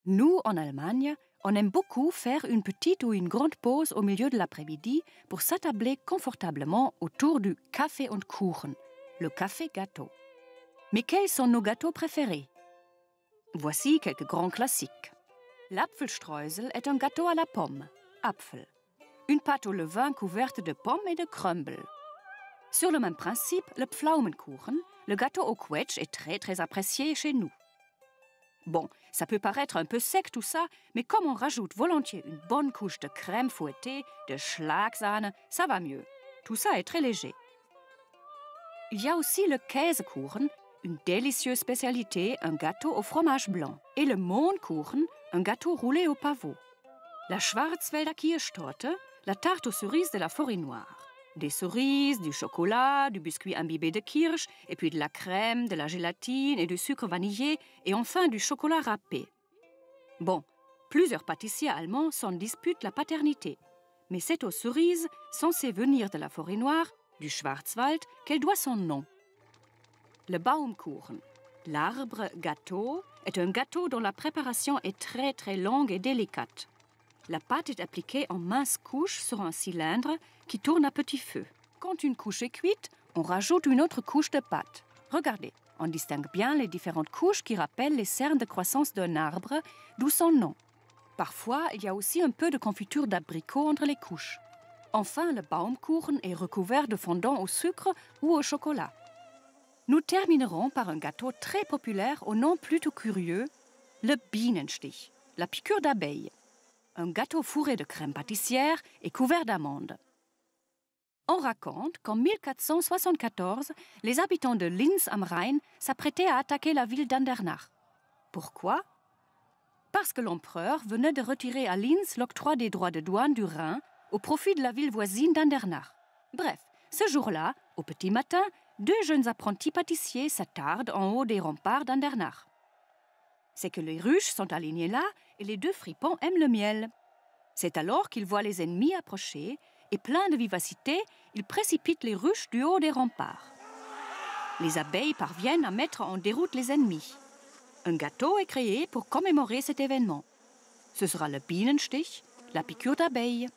Nous, en Allemagne, on aime beaucoup faire une petite ou une grande pause au milieu de l'après-midi pour s'attabler confortablement autour du Kaffee und Kuchen, le café-gâteau. Mais quels sont nos gâteaux préférés? Voici quelques grands classiques. L'Apfelstreusel est un gâteau à la pomme, Apfel. Une pâte au levain couverte de pommes et de crumble. Sur le même principe, le Pflaumenkuchen, le gâteau au quetsch, est très apprécié chez nous. Bon, ça peut paraître un peu sec tout ça, mais comme on rajoute volontiers une bonne couche de crème fouettée, de Schlagsahne, ça va mieux. Tout ça est très léger. Il y a aussi le Käsekuchen, une délicieuse spécialité, un gâteau au fromage blanc, et le Mohnkuchen, un gâteau roulé au pavot. La Schwarzwälder Kirschtorte, la tarte aux cerises de la forêt noire. Des cerises, du chocolat, du biscuit imbibé de kirsch, et puis de la crème, de la gélatine et du sucre vanillé, et enfin du chocolat râpé. Bon, plusieurs pâtissiers allemands s'en disputent la paternité, mais c'est aux cerises, censées venir de la forêt noire, du Schwarzwald, qu'elle doit son nom. Le Baumkuchen, l'arbre gâteau, est un gâteau dont la préparation est très longue et délicate. La pâte est appliquée en minces couches sur un cylindre qui tourne à petit feu. Quand une couche est cuite, on rajoute une autre couche de pâte. Regardez, on distingue bien les différentes couches qui rappellent les cernes de croissance d'un arbre, d'où son nom. Parfois, il y a aussi un peu de confiture d'abricot entre les couches. Enfin, le Baumkuchen est recouvert de fondant au sucre ou au chocolat. Nous terminerons par un gâteau très populaire au nom plutôt curieux, le Bienenstich, la piqûre d'abeille. Un gâteau fourré de crème pâtissière et couvert d'amandes. On raconte qu'en 1474, les habitants de Linz am Rhein s'apprêtaient à attaquer la ville d'Andernach. Pourquoi? Parce que l'empereur venait de retirer à Linz l'octroi des droits de douane du Rhin au profit de la ville voisine d'Andernach. Bref, ce jour-là, au petit matin, 2 jeunes apprentis pâtissiers s'attardent en haut des remparts d'Andernach. C'est que les ruches sont alignées là et les 2 fripons aiment le miel. C'est alors qu'ils voient les ennemis approcher et, pleins de vivacité, ils précipitent les ruches du haut des remparts. Les abeilles parviennent à mettre en déroute les ennemis. Un gâteau est créé pour commémorer cet événement. Ce sera le Bienenstich, la piqûre d'abeille.